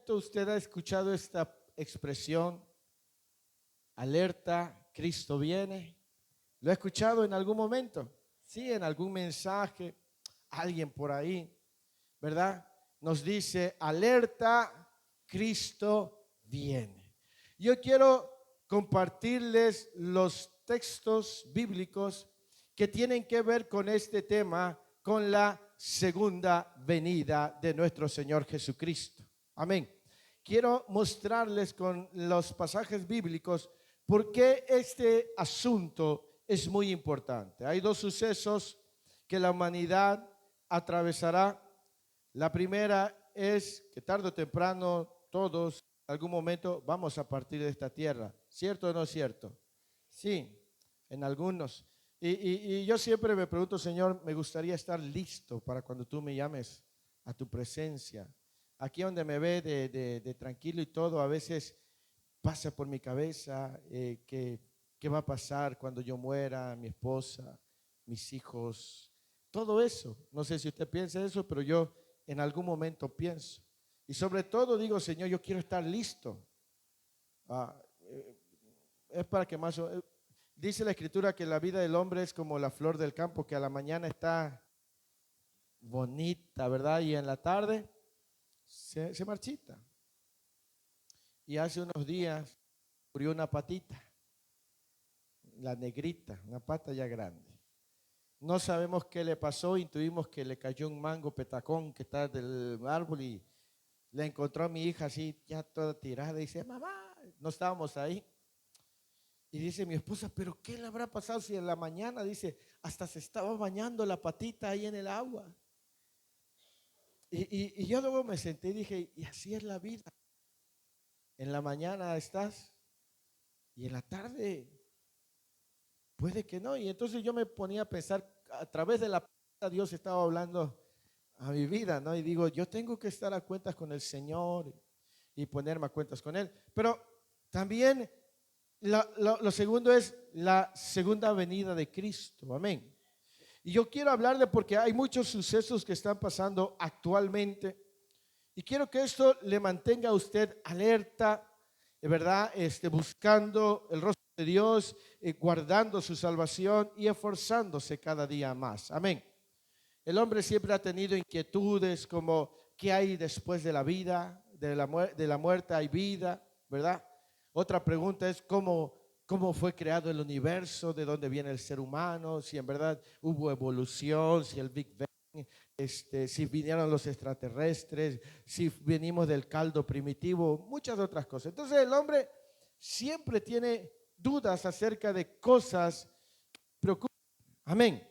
momento usted ha escuchado esta expresión, alerta, Cristo viene? ¿Lo ha escuchado en algún momento? Sí, en algún mensaje, alguien por ahí, ¿verdad? Nos dice, alerta, Cristo viene. Yo quiero compartirles los textos bíblicos que tienen que ver con este tema, con la segunda venida de nuestro Señor Jesucristo. Amén. Quiero mostrarles con los pasajes bíblicos por qué este asunto es muy importante. Hay dos sucesos que la humanidad atravesará. La primera es que tarde o temprano todos en algún momento vamos a partir de esta tierra. ¿Cierto o no es cierto? Sí, en algunos. Y yo siempre me pregunto, Señor, me gustaría estar listo para cuando tú me llames a tu presencia. Aquí donde me ve de tranquilo y todo, a veces pasa por mi cabeza qué va a pasar cuando yo muera, mi esposa, mis hijos, todo eso. No sé si usted piensa eso, pero yo en algún momento pienso. Y sobre todo digo, Señor, yo quiero estar listo. Ah, es para que más... dice la Escritura que la vida del hombre es como la flor del campo, que a la mañana está bonita, ¿verdad? Y en la tarde se marchita. Y hace unos días murió una patita, la negrita, una pata ya grande. No sabemos qué le pasó, intuimos que le cayó un mango petacón que está del árbol y le encontró a mi hija así, ya toda tirada, y dice, mamá, no estábamos ahí. Y dice mi esposa, pero ¿qué le habrá pasado si en la mañana, dice, hasta se estaba bañando la patita ahí en el agua? Y yo luego me senté y dije, y así es la vida. En la mañana estás y en la tarde puede que no. Y entonces yo me ponía a pensar, a través de la palabra Dios estaba hablando a mi vida, ¿no? Y digo, yo tengo que estar a cuentas con el Señor y ponerme a cuentas con Él. Pero también lo segundo es la segunda venida de Cristo. Amén. Y yo quiero hablarle porque hay muchos sucesos que están pasando actualmente. Y quiero que esto le mantenga a usted alerta, de verdad, buscando el rostro de Dios, guardando su salvación y esforzándose cada día más. Amén. El hombre siempre ha tenido inquietudes como qué hay después de la vida, de la muerte hay vida, ¿verdad? Otra pregunta es cómo fue creado el universo, de dónde viene el ser humano, si en verdad hubo evolución, si el Big Bang, si vinieron los extraterrestres, si venimos del caldo primitivo, muchas otras cosas. Entonces el hombre siempre tiene dudas acerca de cosas que preocupan. Amén.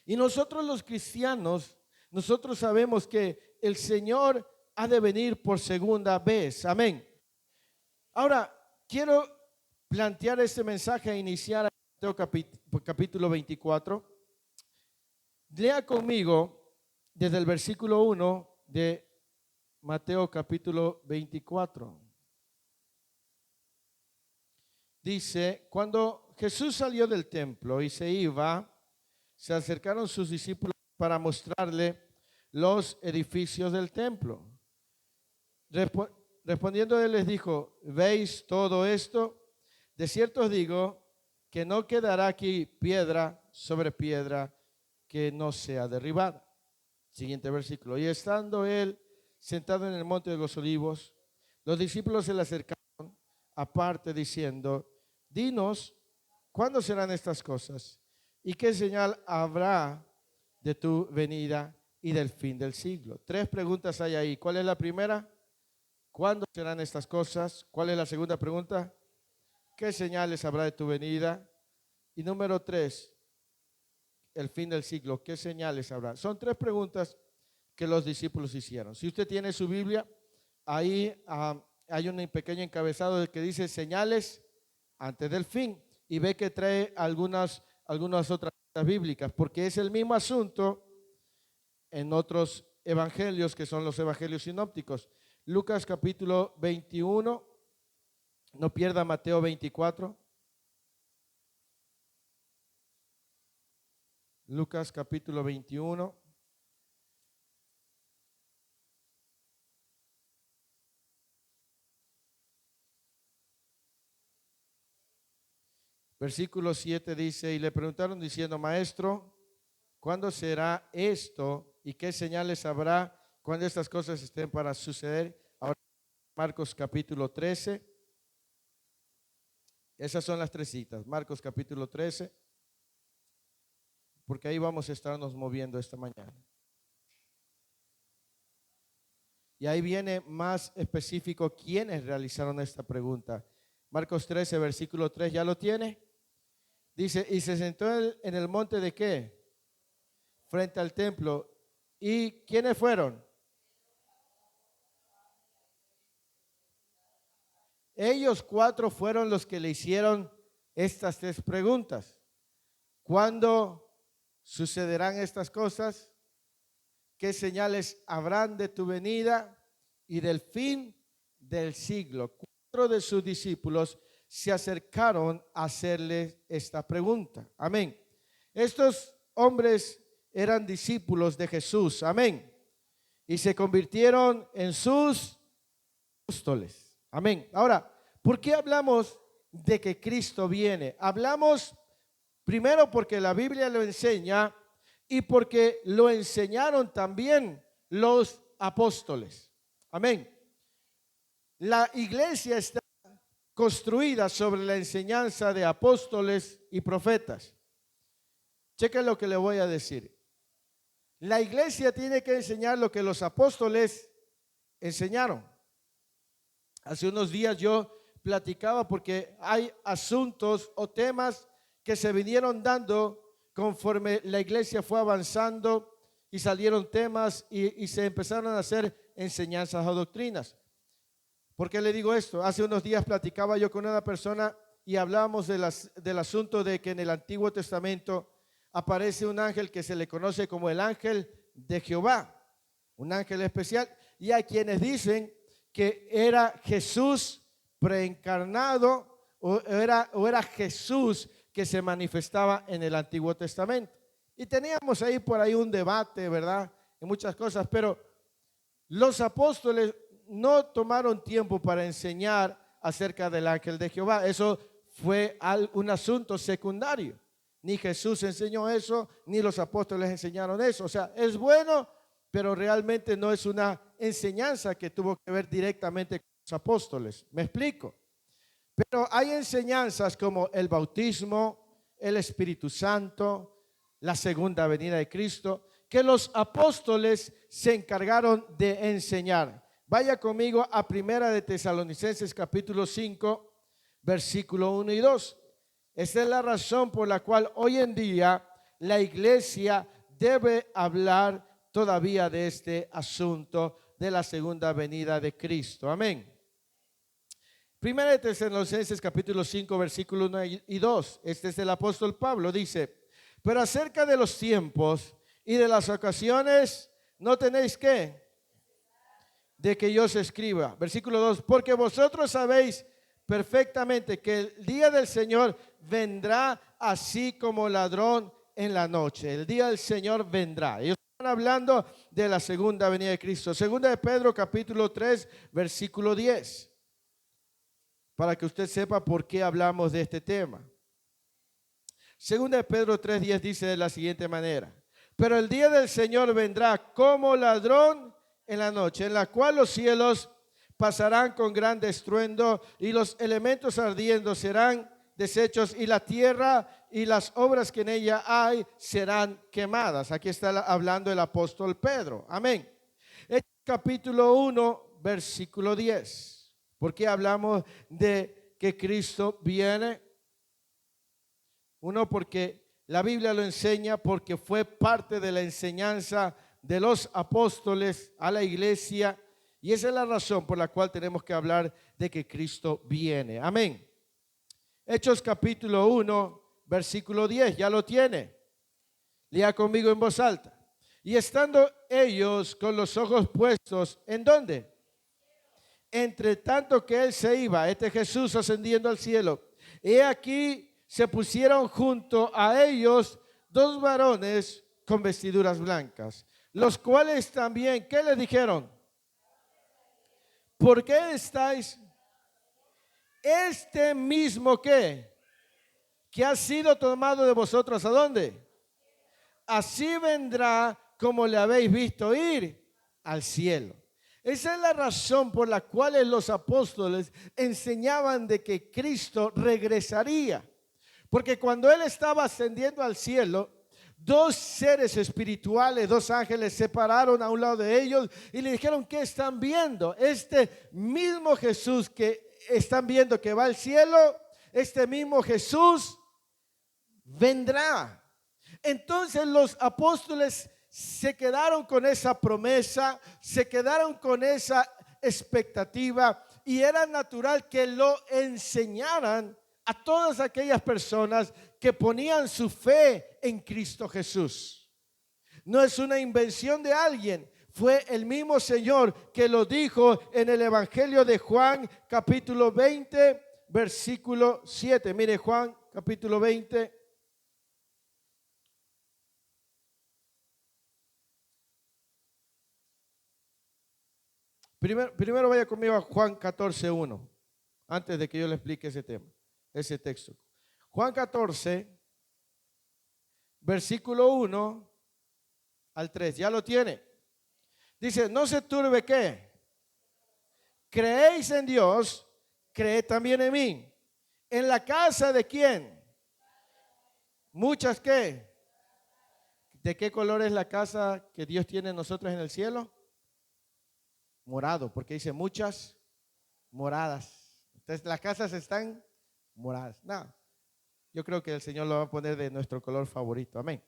Y nosotros los cristianos, nosotros sabemos que el Señor ha de venir por segunda vez. Amén. Ahora, quiero plantear este mensaje a iniciar Mateo capítulo 24. Lea conmigo desde el versículo 1 de Mateo capítulo 24. Dice, cuando Jesús salió del templo y se iba, se acercaron sus discípulos para mostrarle los edificios del templo. Respondiendo él les dijo, ¿veis todo esto? De cierto os digo que no quedará aquí piedra sobre piedra que no sea derribada. Siguiente versículo. Y estando él sentado en el monte de los olivos, los discípulos se le acercaron aparte diciendo, dinos, ¿cuándo serán estas cosas? ¿Y qué señal habrá de tu venida y del fin del siglo? Tres preguntas hay ahí. ¿Cuál es la primera? ¿Cuándo serán estas cosas? ¿Cuál es la segunda pregunta? ¿Qué señales habrá de tu venida? Y número tres, el fin del siglo. ¿Qué señales habrá? Son tres preguntas que los discípulos hicieron. Si usted tiene su Biblia, ahí hay un pequeño encabezado que dice señales antes del fin y ve que trae algunas otras citas bíblicas, porque es el mismo asunto en otros evangelios que son los evangelios sinópticos. Lucas capítulo 21, no pierda Mateo 24. Lucas capítulo 21. Versículo 7 dice, y le preguntaron diciendo, Maestro, ¿cuándo será esto? ¿Y qué señales habrá cuando estas cosas estén para suceder? Ahora, Marcos capítulo 13. Esas son las tres citas. Marcos capítulo 13. Porque ahí vamos a estarnos moviendo esta mañana. Y ahí viene más específico quiénes realizaron esta pregunta. Marcos 13, versículo 3, ¿ya lo tiene? Dice, y se sentó en el monte de ¿qué? Frente al templo. ¿Y quiénes fueron? Ellos 4 fueron los que le hicieron estas 3 preguntas. ¿Cuándo sucederán estas cosas? ¿Qué señales habrán de tu venida y del fin del siglo? 4 de sus discípulos se acercaron a hacerle esta pregunta. Amén. Estos hombres eran discípulos de Jesús. Amén. Y se convirtieron en sus apóstoles. Amén. Ahora, ¿por qué hablamos de que Cristo viene? Hablamos primero porque la Biblia lo enseña y porque lo enseñaron también los apóstoles. Amén. La iglesia está construida sobre la enseñanza de apóstoles y profetas. Chequen lo que le voy a decir. La iglesia tiene que enseñar lo que los apóstoles enseñaron. Hace unos días yo platicaba porque hay asuntos o temas que se vinieron dando conforme la iglesia fue avanzando y salieron temas y se empezaron a hacer enseñanzas o doctrinas. ¿Por qué le digo esto? Hace unos días platicaba yo con una persona y hablábamos del asunto de que en el Antiguo Testamento aparece un ángel que se le conoce como el ángel de Jehová, un ángel especial, y hay quienes dicen que era Jesús preencarnado o era Jesús que se manifestaba en el Antiguo Testamento. Y teníamos ahí por ahí un debate, ¿verdad? En muchas cosas, pero los apóstoles no tomaron tiempo para enseñar acerca del ángel de Jehová. Eso fue un asunto secundario. Ni Jesús enseñó eso, ni los apóstoles enseñaron eso. O sea, es bueno, pero realmente no es una enseñanza que tuvo que ver directamente con los apóstoles. ¿Me explico? Pero hay enseñanzas como el bautismo, el Espíritu Santo, la segunda venida de Cristo, que los apóstoles se encargaron de enseñar. Vaya conmigo a Primera de Tesalonicenses capítulo 5, versículo 1 y 2. Esta es la razón por la cual hoy en día la iglesia debe hablar todavía de este asunto de la segunda venida de Cristo. Amén. Primera de Tesalonicenses capítulo 5 versículo 1 y 2. Este es el apóstol Pablo. Dice, pero acerca de los tiempos y de las ocasiones no tenéis que de que yo os escriba. Versículo 2, porque vosotros sabéis perfectamente que el día del Señor vendrá así como ladrón en la noche. El día del Señor vendrá. Ellos están hablando de la segunda venida de Cristo. Segunda de Pedro capítulo 3 versículo 10. Para que usted sepa por qué hablamos de este tema. Segunda de Pedro 3:10 dice de la siguiente manera: pero el día del Señor vendrá como ladrón en la noche, en la cual los cielos pasarán con gran estruendo y los elementos ardiendo serán deshechos y la tierra y las obras que en ella hay serán quemadas. Aquí está hablando el apóstol Pedro. Amén. Capítulo 1, versículo 10. ¿Por qué hablamos de que Cristo viene? Uno, porque la Biblia lo enseña, porque fue parte de la enseñanza de los apóstoles a la iglesia, y esa es la razón por la cual tenemos que hablar de que Cristo viene. Amén. Hechos capítulo 1, versículo 10, ya lo tiene. Lea conmigo en voz alta. Y estando ellos con los ojos puestos, ¿en dónde? Entre tanto que él se iba, Jesús ascendiendo al cielo, he aquí se pusieron junto a ellos dos varones con vestiduras blancas, los cuales también, ¿qué les dijeron? ¿Por qué estáis? Este mismo ¿qué? que ha sido tomado de vosotros, ¿a dónde? Así vendrá como le habéis visto ir al cielo. Esa es la razón por la cual los apóstoles enseñaban de que Cristo regresaría. Porque cuando Él estaba ascendiendo al cielo, dos seres espirituales, dos ángeles se pararon a un lado de ellos y le dijeron: ¿qué están viendo? Este mismo Jesús que están viendo que va al cielo, este mismo Jesús vendrá. Entonces los apóstoles se quedaron con esa promesa, se quedaron con esa expectativa, y era natural que lo enseñaran a todas aquellas personas que ponían su fe en Cristo Jesús. No es una invención de alguien, fue el mismo Señor que lo dijo en el Evangelio de Juan, capítulo 20, versículo 7. Mire, Juan, capítulo 20. Primero vaya conmigo a Juan 14:1, antes de que yo le explique ese tema, ese texto. Juan 14, versículo 1 al 3. ¿Ya lo tiene? Dice: no se turbe, ¿qué? Creéis en Dios, creed también en mí. ¿En la casa de quién? Muchas, ¿qué? ¿De qué color es la casa que Dios tiene en nosotros en el cielo? Morado, porque dice muchas moradas. Entonces las casas están moradas. No, yo creo que el Señor lo va a poner de nuestro color favorito. Amén.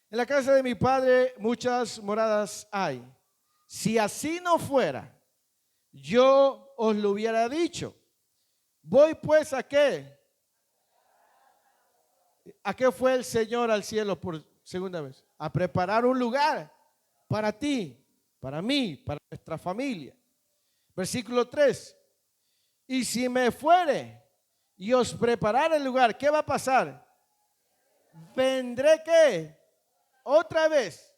En la casa de mi Padre muchas moradas hay. Si así no fuera, yo os lo hubiera dicho. Voy pues, ¿a qué? ¿A qué fue el Señor al cielo por segunda vez? A preparar un lugar para ti, para mí, para nuestra familia. Versículo 3. Y si me fuere y os preparare el lugar, ¿qué va a pasar? Vendré, ¿qué? Otra vez,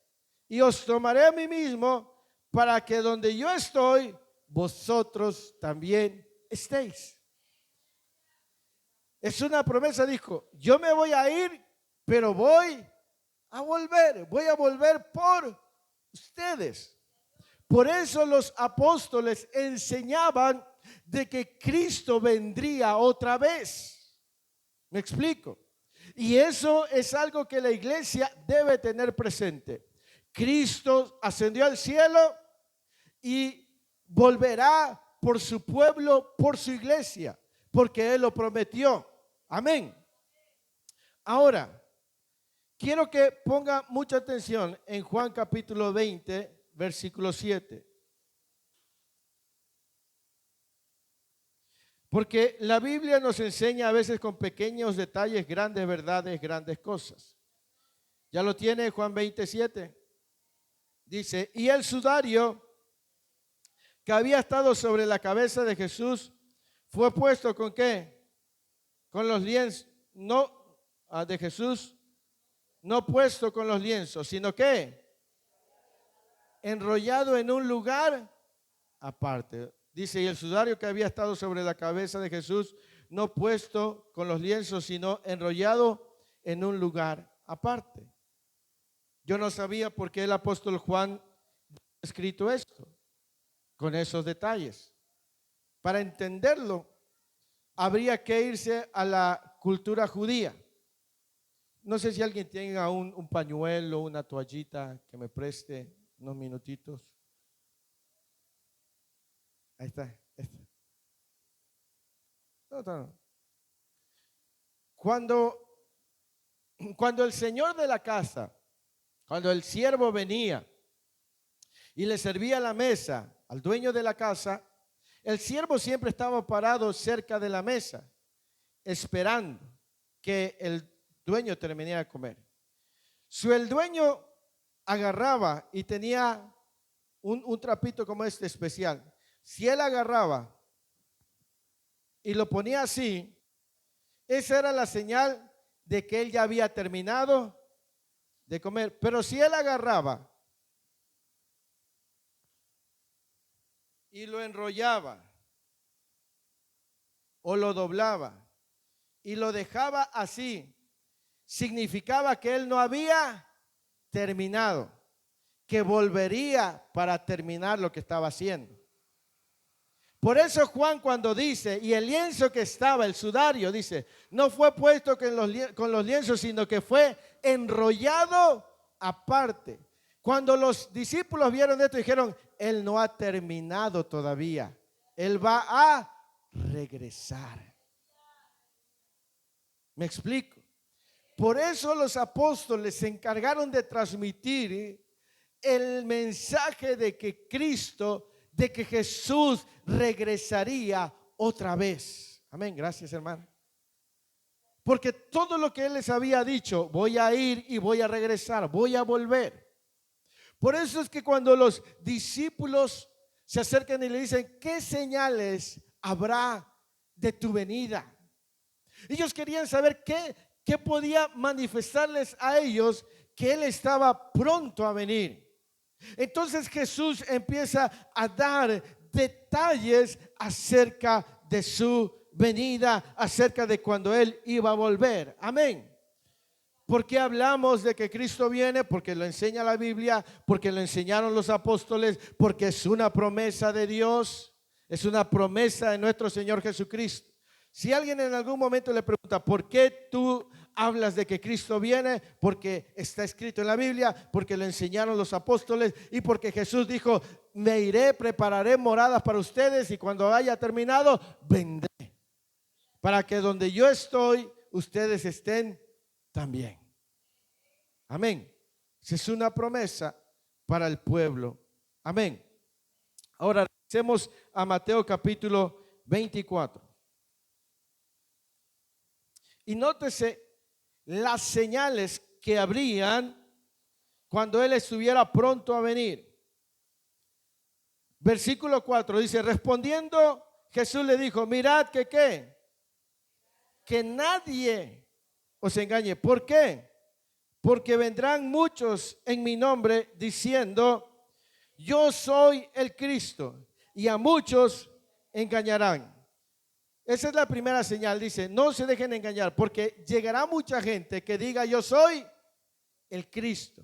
y os tomaré a mí mismo, para que donde yo estoy, vosotros también estéis. Es una promesa, dijo: yo me voy a ir, pero voy a volver por ustedes. Por eso los apóstoles enseñaban de que Cristo vendría otra vez. ¿Me explico? Y eso es algo que la iglesia debe tener presente. Cristo ascendió al cielo y volverá por su pueblo, por su iglesia, porque Él lo prometió. Amén. Ahora, quiero que ponga mucha atención en Juan capítulo 20, versículo 7. Porque la Biblia nos enseña a veces con pequeños detalles grandes verdades, grandes cosas. ¿Ya lo tiene Juan 27? Dice: y el sudario que había estado sobre la cabeza de Jesús fue puesto ¿con qué? Con los lienzos, no de Jesús, no puesto con los lienzos, sino que enrollado en un lugar aparte. Dice: y el sudario que había estado sobre la cabeza de Jesús, no puesto con los lienzos, sino enrollado en un lugar aparte. Yo no sabía por qué el apóstol Juan ha escrito esto, con esos detalles. Para entenderlo, habría que irse a la cultura judía. No sé si alguien tenga un pañuelo, una toallita que me preste unos minutitos. Ahí está. No. Cuando el señor de la casa, cuando el siervo venía y le servía la mesa al dueño de la casa, el siervo siempre estaba parado cerca de la mesa, esperando que el dueño terminara de comer. Si el dueño agarraba y tenía un trapito como este especial, si él agarraba y lo ponía así, esa era la señal de que él ya había terminado de comer. Pero si él agarraba y lo enrollaba o lo doblaba y lo dejaba así, significaba que él no había terminado, que volvería para terminar lo que estaba haciendo. Por eso Juan cuando dice, y el lienzo que estaba, el sudario, dice, no fue puesto con los lienzos, sino que fue enrollado aparte. Cuando los discípulos vieron esto, dijeron, él no ha terminado todavía, él va a regresar. ¿Me explico? Por eso los apóstoles se encargaron de transmitir el mensaje de que Cristo, de que Jesús regresaría otra vez. Amén, gracias hermano. Porque todo lo que Él les había dicho, voy a ir y voy a regresar, voy a volver. Por eso es que cuando los discípulos se acercan y le dicen, ¿qué señales habrá de tu venida? Ellos querían saber qué podía manifestarles a ellos que Él estaba pronto a venir. Entonces Jesús empieza a dar detalles acerca de su venida, acerca de cuando Él iba a volver. Amén. ¿Por qué hablamos de que Cristo viene? Porque lo enseña la Biblia, porque lo enseñaron los apóstoles, porque es una promesa de Dios, es una promesa de nuestro Señor Jesucristo. Si alguien en algún momento le pregunta, ¿por qué tú hablas de que Cristo viene? Porque está escrito en la Biblia, porque lo enseñaron los apóstoles y porque Jesús dijo, me iré, prepararé moradas para ustedes y cuando haya terminado, vendré. Para que donde yo estoy, ustedes estén también. Amén. Esa es una promesa para el pueblo. Amén. Ahora regresemos a Mateo capítulo 24. Y nótese las señales que habrían cuando Él estuviera pronto a venir. Versículo 4 dice, respondiendo Jesús le dijo, mirad que ¿qué? Que nadie os engañe. ¿Por qué? Porque vendrán muchos en mi nombre diciendo, yo soy el Cristo, y a muchos engañarán. Esa es la primera señal, dice, no se dejen engañar, porque llegará mucha gente que diga, yo soy el Cristo.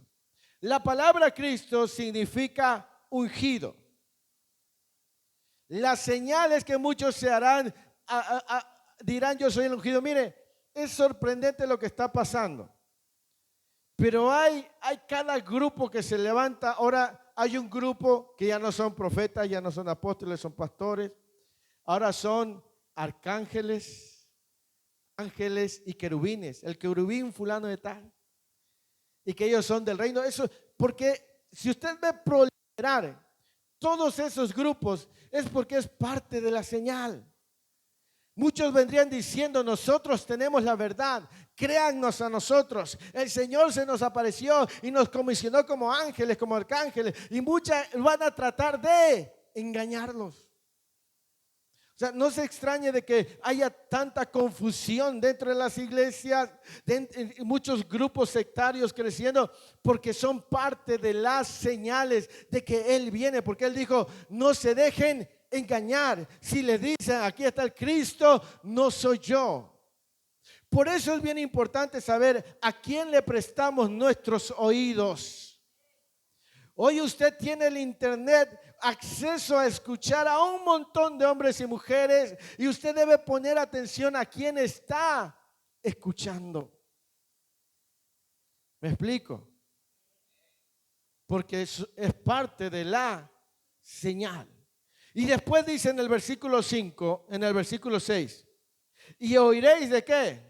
La palabra Cristo significa ungido. Las señales que muchos se harán, dirán, yo soy el ungido. Mire, es sorprendente lo que está pasando. Pero hay cada grupo que se levanta. Ahora hay un grupo que ya no son profetas, ya no son apóstoles, son pastores. Ahora son arcángeles, ángeles y querubines. El querubín fulano de tal. Y que ellos son del reino. Eso, porque si usted ve proliferar todos esos grupos, es porque es parte de la señal. Muchos vendrían diciendo, nosotros tenemos la verdad, créannos a nosotros. El Señor se nos apareció y nos comisionó como ángeles, como arcángeles. Y muchas van a tratar de engañarlos. O sea, no se extrañe de que haya tanta confusión dentro de las iglesias, muchos grupos sectarios creciendo, porque son parte de las señales de que Él viene. Porque Él dijo, no se dejen engañar. Si les dicen, aquí está el Cristo, no soy yo. Por eso es bien importante saber a quién le prestamos nuestros oídos. Hoy usted tiene el internet, acceso a escuchar a un montón de hombres y mujeres, y usted debe poner atención a quién está escuchando. ¿Me explico? Porque es parte de la señal. Y después dice en el versículo 5, en el versículo 6, y oiréis ¿de qué?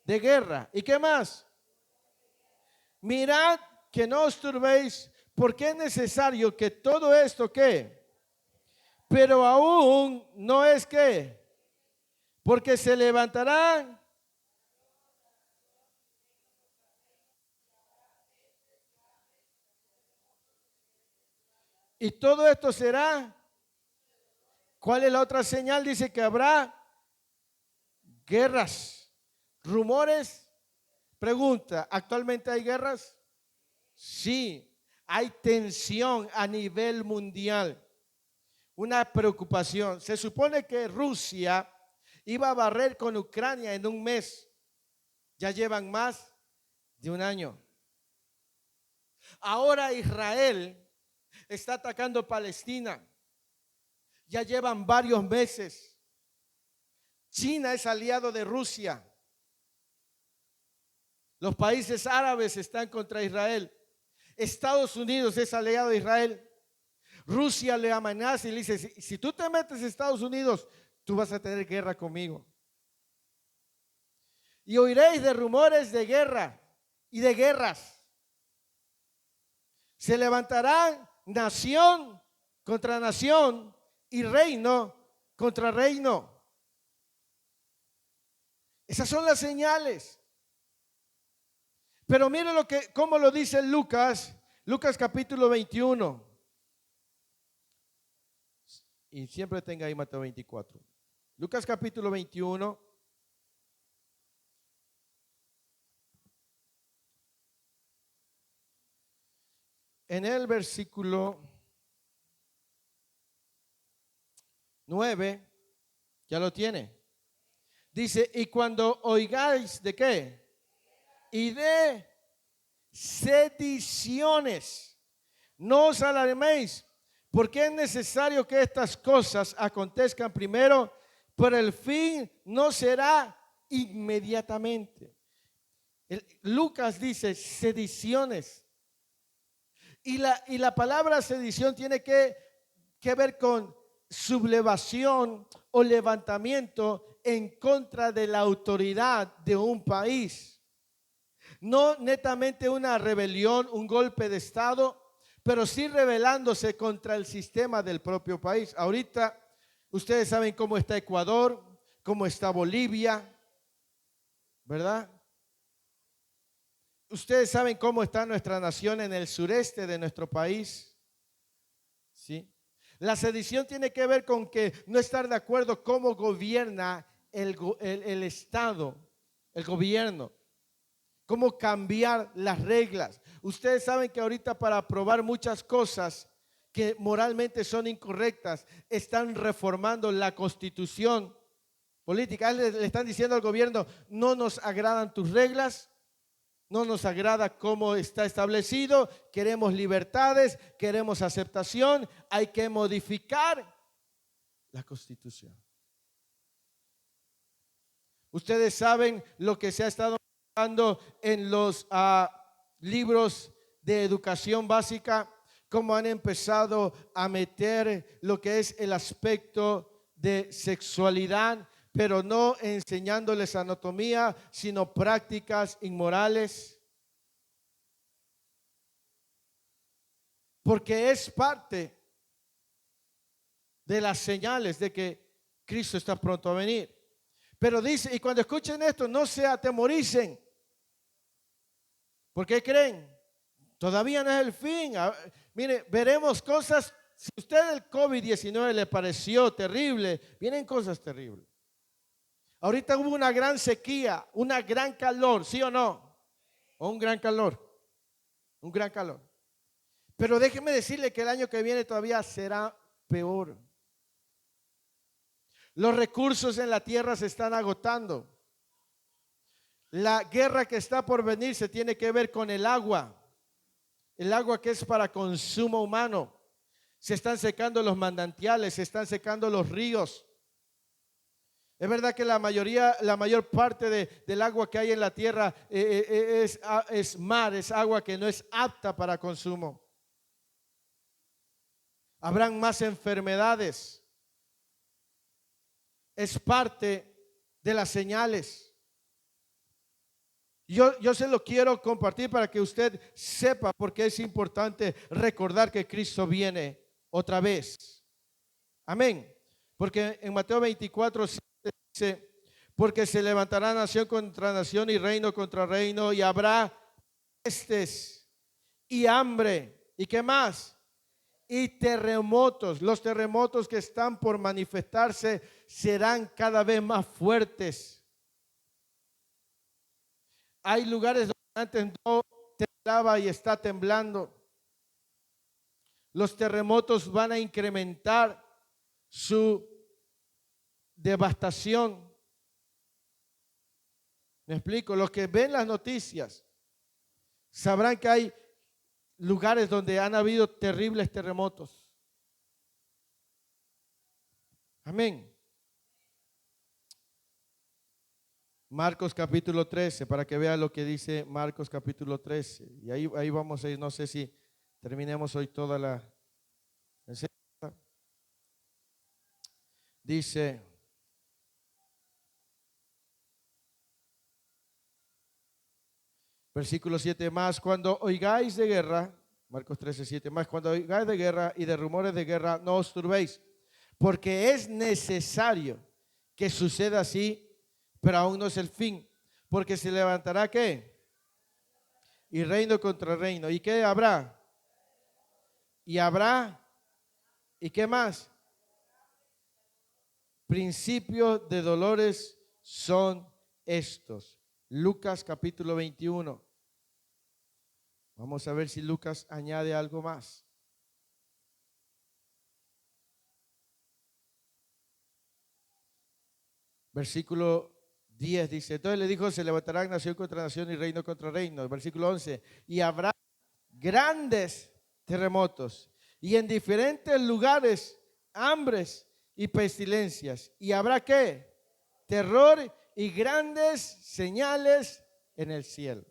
De guerra. ¿Y qué más? Mirad que no os turbéis, porque es necesario que todo esto ¿qué? Pero aún no es ¿qué? Porque se levantarán y todo esto será. ¿Cuál es la otra señal? Dice que habrá guerras, rumores. Pregunta, ¿actualmente hay guerras? Sí. Hay tensión a nivel mundial, una preocupación. Se supone que Rusia Iba a barrer con Ucrania en un mes. Ya llevan más de un año. Ahora Israel está atacando Palestina. Ya llevan varios meses. China es aliado de Rusia. Los países árabes están contra Israel. Estados Unidos es aliado de Israel. Rusia le amenaza y le dice, si tú te metes a Estados Unidos, tú vas a tener guerra conmigo. Y oiréis de rumores de guerra y de guerras. Se levantarán nación contra nación y reino contra reino. Esas son las señales. Pero mire cómo lo dice Lucas capítulo 21. Y siempre tenga ahí Mateo 24. Lucas capítulo 21. En el versículo 9, ya lo tiene. Dice, y cuando oigáis de qué? Y de sediciones, no os alarméis, porque es necesario que estas cosas acontezcan primero, pero el fin no será inmediatamente. Lucas dice sediciones. Y la palabra sedición tiene que ver con sublevación o levantamiento en contra de la autoridad de un país. No netamente una rebelión, un golpe de estado, pero sí rebelándose contra el sistema del propio país. Ahorita ustedes saben cómo está Ecuador, cómo está Bolivia, ¿verdad? Ustedes saben cómo está nuestra nación en el sureste de nuestro país. ¿Sí? La sedición tiene que ver con que no estar de acuerdo cómo gobierna el Estado, el gobierno. Cómo cambiar las reglas. Ustedes saben que ahorita para aprobar muchas cosas que moralmente son incorrectas, están reformando la constitución política. Le están diciendo al gobierno, no nos agradan tus reglas, no nos agrada cómo está establecido, queremos libertades, queremos aceptación, hay que modificar la constitución. Ustedes saben lo que se ha estado en los libros de educación básica, cómo han empezado a meter lo que es el aspecto de sexualidad, pero no enseñándoles anatomía, sino prácticas inmorales. Porque es parte de las señales de que Cristo está pronto a venir. Pero dice, y cuando escuchen esto, no se atemoricen. ¿Por qué creen? Todavía no es el fin. Mire, veremos cosas. Si a usted el COVID-19 le pareció terrible, vienen cosas terribles. Ahorita hubo una gran sequía, una gran calor, ¿sí o no? O un gran calor. Un gran calor. Pero déjeme decirle que el año que viene todavía será peor. Los recursos en la tierra se están agotando. La guerra que está por venir se tiene que ver con el agua que es para consumo humano. Se están secando los manantiales, se están secando los ríos. Es verdad que la mayor parte del agua que hay en la tierra es mar, es agua que no es apta para consumo. Habrán más enfermedades. Es parte de las señales. Yo se lo quiero compartir para que usted sepa por qué es importante recordar que Cristo viene otra vez. Amén. Porque en Mateo 24 dice, porque se levantará nación contra nación y reino contra reino y habrá pestes y hambre. ¿Y qué más? Y terremotos. Los terremotos que están por manifestarse serán cada vez más fuertes. Hay lugares donde antes no temblaba y está temblando. Los terremotos van a incrementar su devastación. Me explico, los que ven las noticias sabrán que hay lugares donde han habido terribles terremotos. Amén. Marcos capítulo 13, para que vean lo que dice Marcos capítulo 13. Y ahí vamos a ir, no sé si terminemos hoy toda la enseñanza. Dice, versículo 7, más cuando oigáis de guerra, Marcos 13, 7, más cuando oigáis de guerra y de rumores de guerra, no os turbéis, porque es necesario que suceda así, pero aún no es el fin, porque se levantará ¿qué? Y reino contra reino. ¿Y qué habrá? Y habrá, ¿y qué más? Principios de dolores son estos. Lucas capítulo 21. Vamos a ver si Lucas añade algo más. Versículo 10 dice, entonces le dijo, se levantarán nación contra nación y reino contra reino. Versículo 11, y habrá grandes terremotos y en diferentes lugares hambres y pestilencias. Y habrá ¿qué? Terror y grandes señales en el cielo.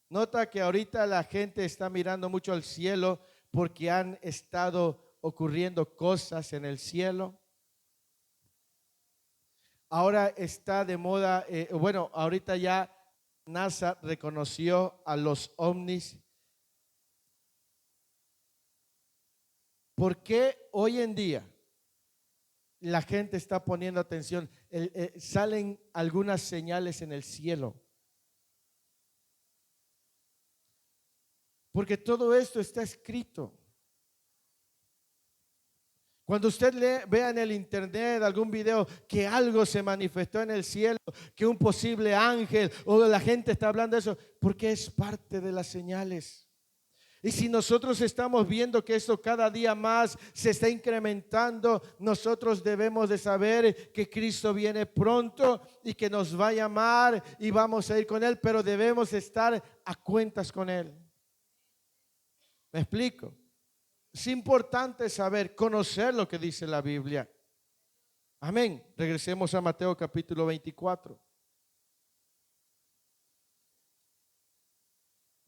Nota que ahorita la gente está mirando mucho al cielo porque han estado ocurriendo cosas en el cielo. Ahora está de moda, ahorita ya NASA reconoció a los ovnis. ¿Por qué hoy en día la gente está poniendo atención? Salen algunas señales en el cielo. Porque todo esto está escrito. Cuando usted vea en el internet algún video que algo se manifestó en el cielo, que un posible ángel o la gente está hablando de eso, porque es parte de las señales. Y si nosotros estamos viendo que eso cada día más se está incrementando, nosotros debemos de saber que Cristo viene pronto y que nos va a llamar y vamos a ir con Él, pero debemos estar a cuentas con Él. ¿Me explico? Es importante saber, conocer lo que dice la Biblia. Amén. Regresemos a Mateo capítulo 24.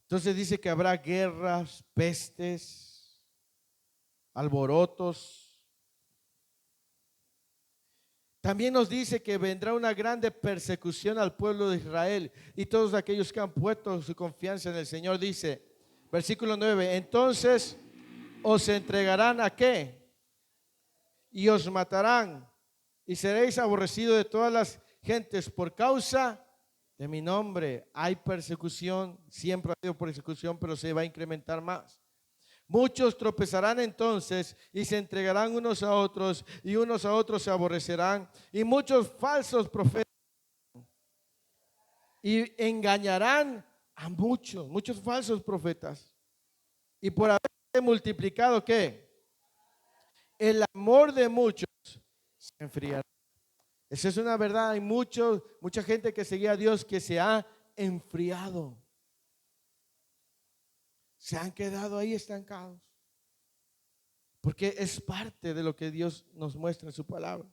Entonces dice que habrá guerras, pestes, alborotos. También nos dice que vendrá una grande persecución al pueblo de Israel y todos aquellos que han puesto su confianza en el Señor. Dice, versículo 9, entonces os entregarán ¿a qué? Y os matarán y seréis aborrecidos de todas las gentes por causa de mi nombre. Hay persecución, siempre ha habido persecución, pero se va a incrementar más. Muchos tropezarán entonces y se entregarán unos a otros y unos a otros se aborrecerán y muchos falsos profetas y engañarán a muchos falsos profetas. Y por haber multiplicado ¿qué? El amor de muchos se enfriará. Esa es una verdad. Hay mucha gente que seguía a Dios que se ha enfriado. Se han quedado ahí estancados. Porque es parte de lo que Dios nos muestra en su palabra.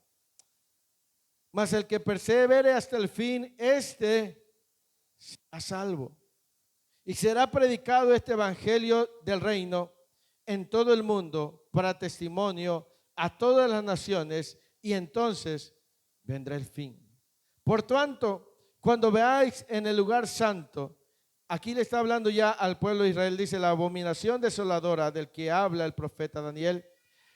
Mas el que persevere hasta el fin, este será salvo. Y será predicado este evangelio del reino en todo el mundo para testimonio a todas las naciones y entonces vendrá el fin. Por tanto, cuando veáis en el lugar santo, aquí le está hablando ya al pueblo de Israel, dice la abominación desoladora del que habla el profeta Daniel,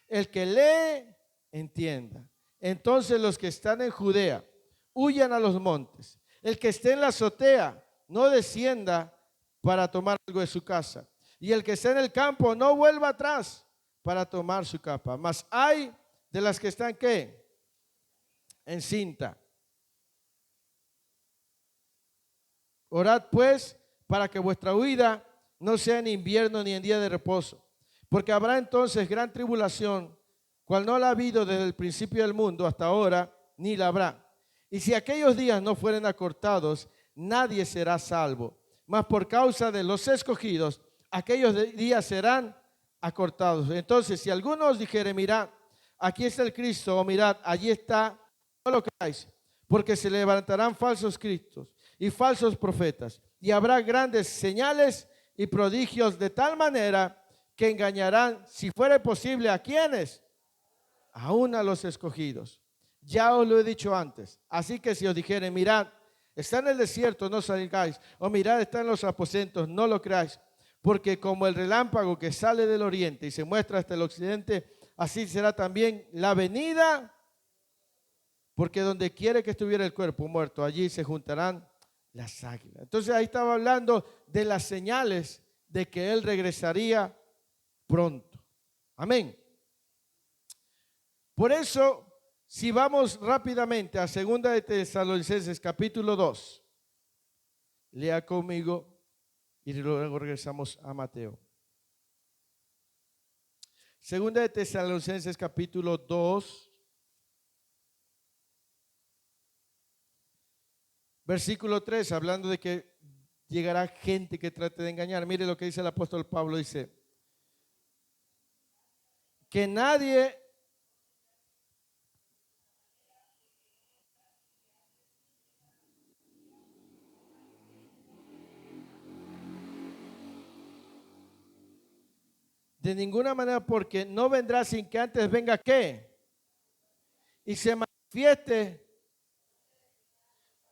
el que lee, entienda. Entonces los que están en Judea, huyan a los montes. El que esté en la azotea, no descienda para tomar algo de su casa. Y el que esté en el campo, no vuelva atrás para tomar su capa. Mas hay de las que están ¿qué? Encinta. Orad pues para que vuestra huida no sea en invierno ni en día de reposo, porque habrá entonces gran tribulación, cual no la ha habido desde el principio del mundo hasta ahora, ni la habrá. Y si aquellos días no fueren acortados, nadie será salvo. Mas por causa de los escogidos, aquellos días serán acortados. Entonces, si alguno os dijere, mirad, aquí está el Cristo, o mirad, allí está, no lo creáis, porque se levantarán falsos cristos y falsos profetas, y habrá grandes señales y prodigios de tal manera que engañarán, si fuere posible, ¿a quiénes? Aún a los escogidos. Ya os lo he dicho antes. Así que si os dijere, mirad, está en el desierto, no salgáis, o mirad, está en los aposentos, no lo creáis, porque como el relámpago que sale del oriente y se muestra hasta el occidente, así será también la venida, porque donde quiere que estuviera el cuerpo muerto, allí se juntarán las águilas. Entonces ahí estaba hablando de las señales de que Él regresaría pronto. Amén. Por eso, si vamos rápidamente a 2 de Tesalonicenses capítulo 2, lea conmigo y luego regresamos a Mateo. 2 de Tesalonicenses capítulo 2, versículo 3, hablando de que llegará gente que trate de engañar. Mire lo que dice el apóstol Pablo, dice, que nadie de ninguna manera, porque no vendrá sin que antes venga ¿qué? Y se manifieste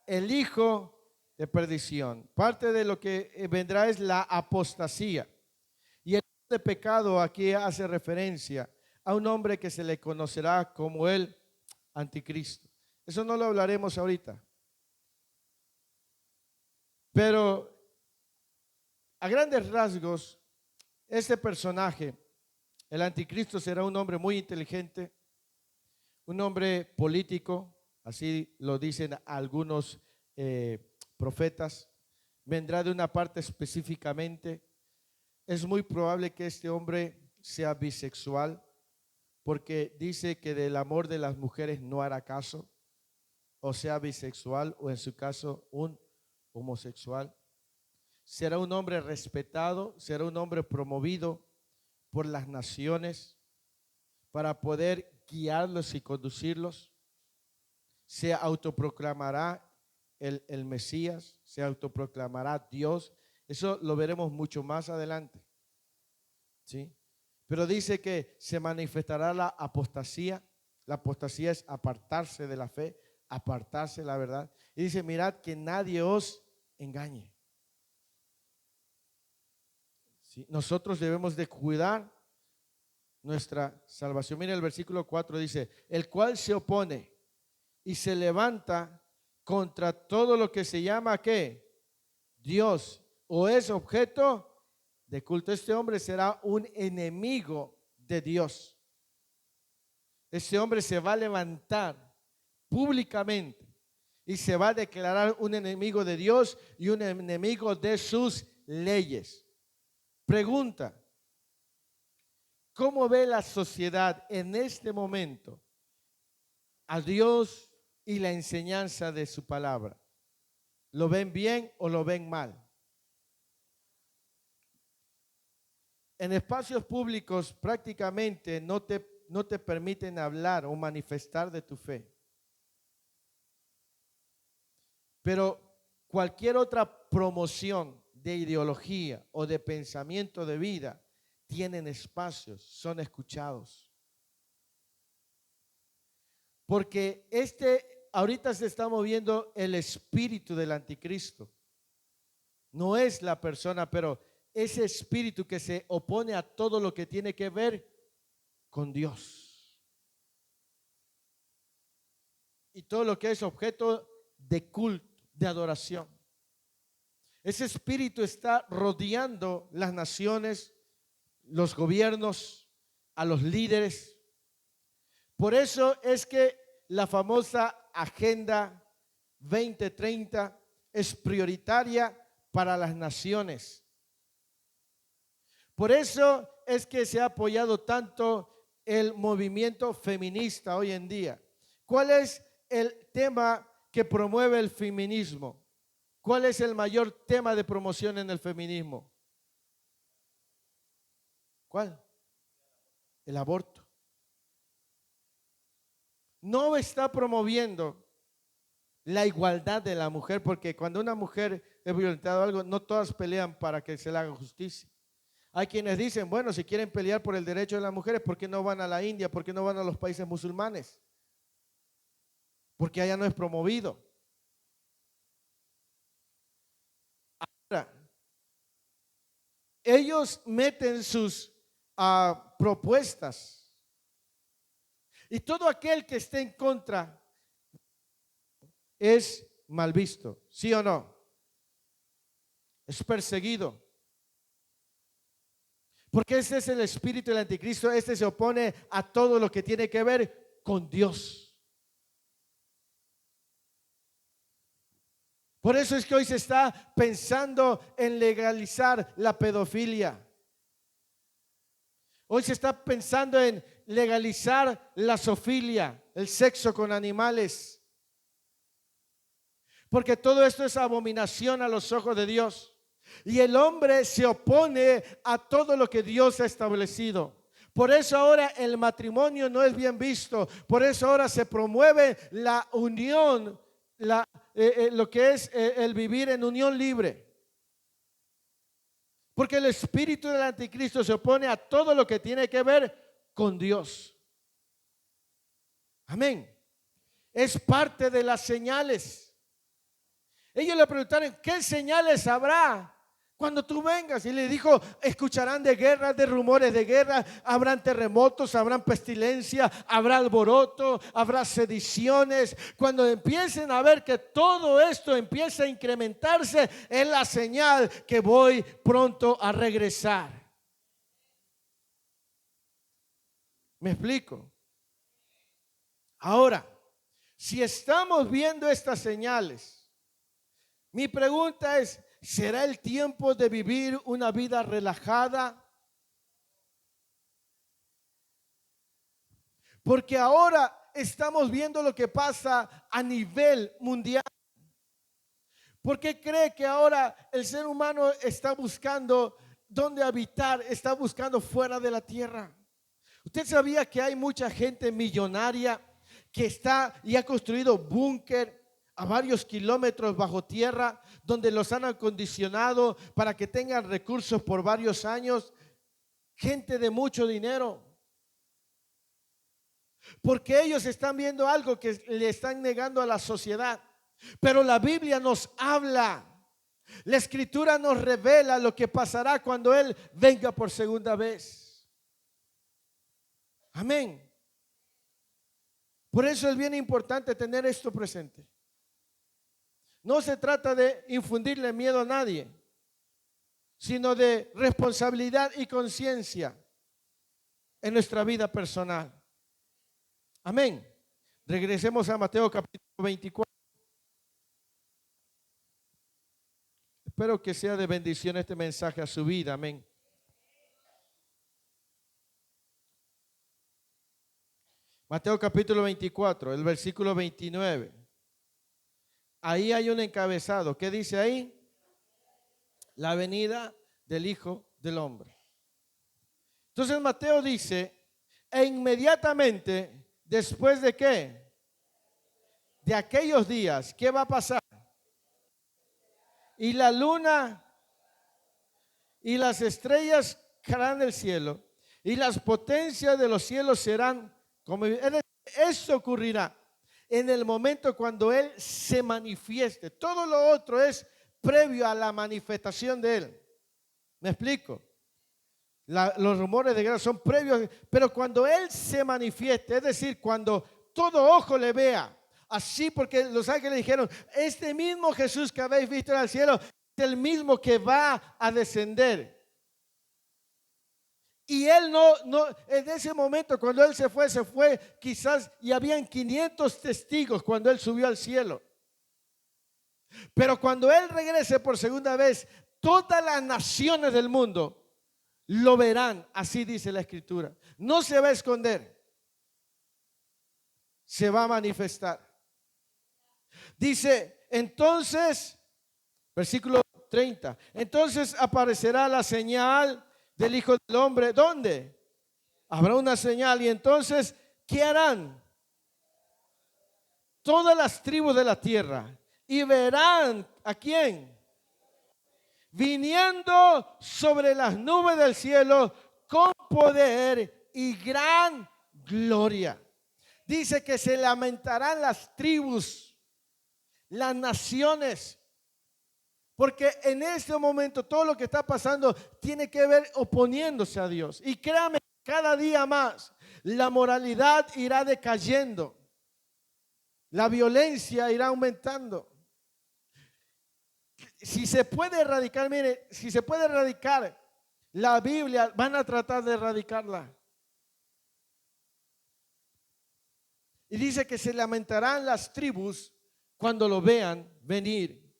el hijo de perdición. Parte de lo que vendrá es la apostasía. Y el de pecado aquí hace referencia a un hombre que se le conocerá como el anticristo. Eso no lo hablaremos ahorita. Pero a grandes rasgos, este personaje, el anticristo, será un hombre muy inteligente, un hombre político, así lo dicen algunos profetas. Vendrá de una parte específicamente. Es muy probable que este hombre sea bisexual, porque dice que del amor de las mujeres no hará caso, o sea bisexual, o en su caso un homosexual. Será un hombre respetado, será un hombre promovido por las naciones para poder guiarlos y conducirlos. Se autoproclamará el Mesías, se autoproclamará Dios. Eso lo veremos mucho más adelante, ¿sí? Pero dice que se manifestará la apostasía. La apostasía es apartarse de la fe, apartarse de la verdad. Y dice, mirad que nadie os engañe. ¿Sí? Nosotros debemos de cuidar nuestra salvación. Mira el versículo 4, dice, el cual se opone y se levanta contra todo lo que se llama ¿qué? Dios, o es objeto de culto. Este hombre será un enemigo de Dios. Este hombre se va a levantar públicamente y se va a declarar un enemigo de Dios y un enemigo de sus leyes. Pregunta, ¿cómo ve la sociedad en este momento a Dios y la enseñanza de su palabra? ¿Lo ven bien o lo ven mal? En espacios públicos prácticamente no te permiten hablar o manifestar de tu fe. Pero cualquier otra promoción de ideología o de pensamiento de vida tienen espacios, son escuchados. Porque ahorita se está moviendo el espíritu del anticristo. No es la persona, pero ese espíritu que se opone a todo lo que tiene que ver con Dios. Y todo lo que es objeto de culto, de adoración. Ese espíritu está rodeando las naciones, los gobiernos, a los líderes. Por eso es que la famosa Agenda 2030 es prioritaria para las naciones. Por eso es que se ha apoyado tanto el movimiento feminista hoy en día. ¿Cuál es el tema que promueve el feminismo? ¿Cuál es el mayor tema de promoción en el feminismo? ¿Cuál? El aborto. No está promoviendo la igualdad de la mujer, porque cuando una mujer es violentada o algo, no todas pelean para que se le haga justicia. Hay quienes dicen, bueno, si quieren pelear por el derecho de las mujeres, ¿por qué no van a la India? ¿Por qué no van a los países musulmanes? Porque allá no es promovido. Ahora, ellos meten sus propuestas y todo aquel que esté en contra es mal visto, ¿sí o no? Es perseguido. Porque ese es el espíritu del anticristo. Este se opone a todo lo que tiene que ver con Dios. Por eso es que hoy se está pensando en legalizar la pedofilia. Hoy se está pensando en legalizar la zoofilia, el sexo con animales. Porque todo esto es abominación a los ojos de Dios. Y el hombre se opone a todo lo que Dios ha establecido. Por eso ahora el matrimonio no es bien visto. Por eso ahora se promueve la unión, lo que es el vivir en unión libre. Porque el espíritu del anticristo se opone a todo lo que tiene que ver con Dios. Amén. Es parte de las señales. Ellos le preguntaron, ¿qué señales habrá cuando tú vengas? Y le dijo, escucharán de guerras, de rumores de guerra, habrán terremotos, habrán pestilencia, habrá alboroto, habrá sediciones. Cuando empiecen a ver que todo esto empieza a incrementarse, es la señal que voy pronto a regresar. ¿Me explico? Ahora, si estamos viendo estas señales, mi pregunta es, ¿será el tiempo de vivir una vida relajada? Porque ahora estamos viendo lo que pasa a nivel mundial. ¿Por qué cree que ahora el ser humano está buscando dónde habitar, está buscando fuera de la tierra? ¿Usted sabía que hay mucha gente millonaria que está y ha construido búnker a varios kilómetros bajo tierra, donde los han acondicionado para que tengan recursos por varios años? Gente de mucho dinero. Porque ellos están viendo algo que le están negando a la sociedad. Pero la Biblia nos habla, la Escritura nos revela lo que pasará cuando Él venga por segunda vez. Amén. Por eso es bien importante tener esto presente. No se trata de infundirle miedo a nadie, sino de responsabilidad y conciencia en nuestra vida personal. Amén. Regresemos a Mateo capítulo 24. Espero que sea de bendición este mensaje a su vida. Amén. Mateo capítulo 24, el versículo 29. Ahí hay un encabezado. ¿Qué dice ahí? La venida del Hijo del Hombre. Entonces Mateo dice, e inmediatamente después de qué? De aquellos días, ¿qué va a pasar? Y la luna y las estrellas caerán del cielo, y las potencias de los cielos serán como... Eso ocurrirá en el momento cuando Él se manifieste. Todo lo otro es previo a la manifestación de Él. ¿Me explico? Los rumores de guerra son previos, pero cuando Él se manifieste, es decir, cuando todo ojo le vea, así, porque los ángeles dijeron, este mismo Jesús que habéis visto en el cielo es el mismo que va a descender. Y Él no, en ese momento cuando Él se fue quizás, y habían 500 testigos cuando Él subió al cielo. Pero cuando Él regrese por segunda vez, todas las naciones del mundo lo verán, así dice la Escritura. No se va a esconder, se va a manifestar. Dice, entonces Versículo 30. Entonces aparecerá la señal del Hijo del Hombre. ¿Dónde? Habrá una señal. Y entonces, ¿qué harán? Todas las tribus de la tierra. Y verán ¿a quién? Viniendo sobre las nubes del cielo con poder y gran gloria. Dice que se lamentarán las tribus, las naciones, porque en este momento todo lo que está pasando tiene que ver oponiéndose a Dios. Y créame, cada día más la moralidad irá decayendo, la violencia irá aumentando. Si se puede erradicar, mire, si se puede erradicar la Biblia, van a tratar de erradicarla. Y dice que se lamentarán las tribus cuando lo vean venir.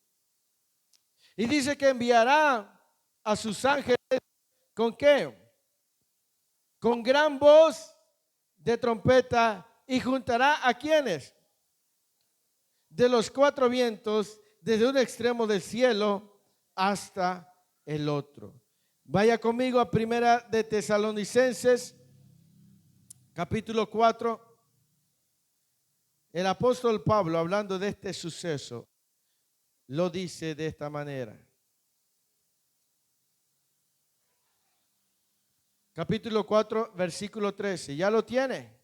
Y dice que enviará a sus ángeles ¿con qué? Con gran voz de trompeta, y juntará ¿a quiénes? De los cuatro vientos, desde un extremo del cielo hasta el otro. Vaya conmigo a Primera de Tesalonicenses, capítulo 4. El apóstol Pablo, hablando de este suceso, lo dice de esta manera. Capítulo 4, versículo 13. ¿Ya lo tiene?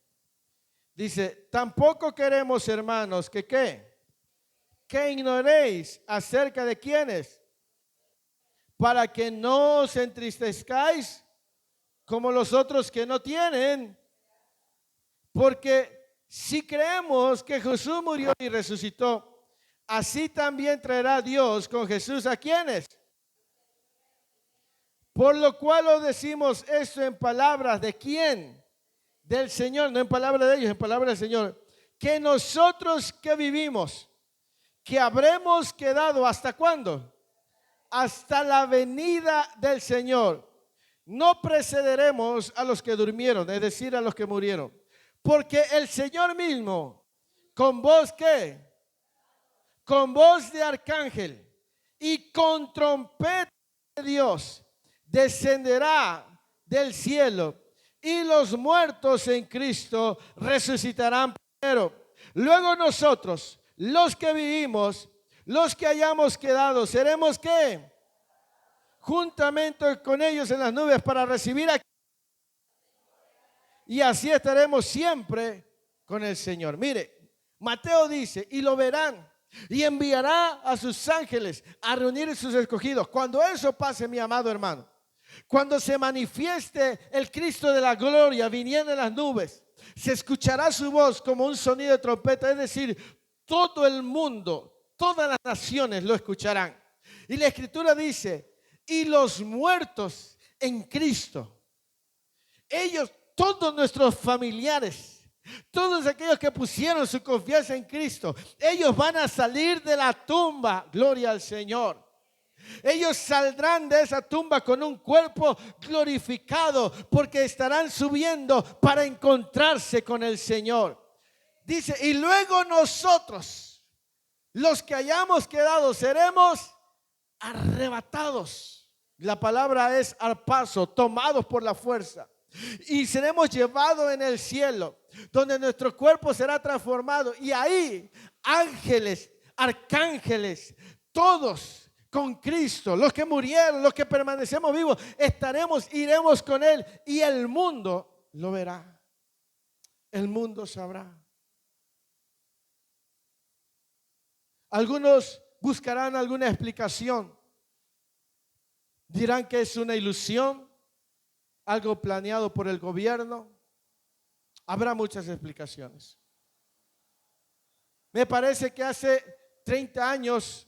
Dice, tampoco queremos, hermanos, que ¿qué? Que ignoréis acerca de quiénes, para que no os entristezcáis como los otros que no tienen, porque si creemos que Jesús murió y resucitó, así también traerá Dios con Jesús ¿a quiénes? Por lo cual os decimos esto en palabras ¿de quién? Del Señor, no en palabras de ellos, en palabras del Señor. Que nosotros que vivimos, que habremos quedado ¿hasta cuándo? Hasta la venida del Señor. No precederemos a los que durmieron, es decir, a los que murieron. Porque el Señor mismo, con voz ¿qué? Con voz de arcángel y con trompeta de Dios, descenderá del cielo, y los muertos en Cristo resucitarán primero. Luego nosotros, los que vivimos, los que hayamos quedado, seremos ¿qué? Juntamente con ellos en las nubes para recibir a... Y así estaremos siempre con el Señor. Mire, Mateo dice, y lo verán, y enviará a sus ángeles a reunir a sus escogidos. Cuando eso pase, mi amado hermano, cuando se manifieste el Cristo de la gloria viniendo en las nubes, se escuchará su voz como un sonido de trompeta, es decir, todo el mundo, todas las naciones lo escucharán. Y la Escritura dice, y los muertos en Cristo, ellos, todos nuestros familiares, todos aquellos que pusieron su confianza en Cristo, ellos van a salir de la tumba, gloria al Señor. Ellos saldrán de esa tumba con un cuerpo glorificado, porque estarán subiendo para encontrarse con el Señor. Dice, y luego nosotros, los que hayamos quedado, seremos arrebatados. La palabra es arpazo, tomados por la fuerza. Y seremos llevados en el cielo, donde nuestro cuerpo será transformado. Y ahí ángeles, arcángeles, todos con Cristo, los que murieron, los que permanecemos vivos, iremos con Él, y el mundo lo verá. El mundo sabrá. Algunos buscarán alguna explicación. Dirán que es una ilusión, algo planeado por el gobierno. Habrá muchas explicaciones. Me parece que hace 30 años,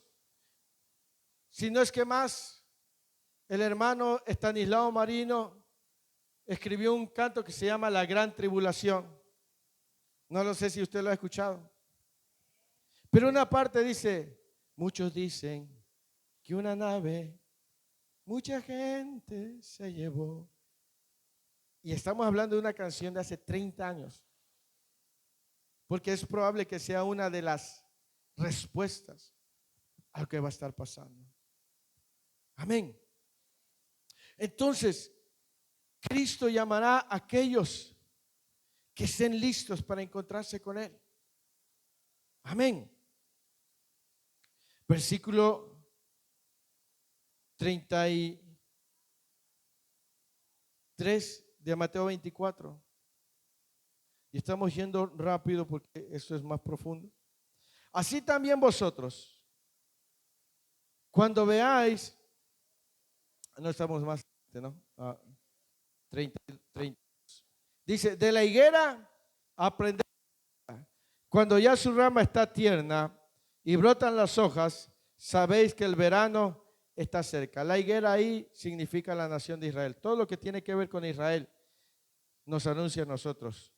si no es que más, el hermano Estanislao Marino escribió un canto que se llama La Gran Tribulación. No lo sé si usted lo ha escuchado. Pero una parte dice, muchos dicen que una nave, mucha gente se llevó. Y estamos hablando de una canción de hace 30 años. Porque es probable que sea una de las respuestas a lo que va a estar pasando. Amén. Entonces, Cristo llamará a aquellos que estén listos para encontrarse con Él. Amén. Versículo 33 de Mateo 24. Y estamos yendo rápido porque esto es más profundo. Así también vosotros, cuando veáis, no estamos más, ¿no? 30. Dice, de la higuera aprended, cuando ya su rama está tierna y brotan las hojas, sabéis que el verano está cerca. La higuera ahí significa la nación de Israel. Todo lo que tiene que ver con Israel nos anuncia a nosotros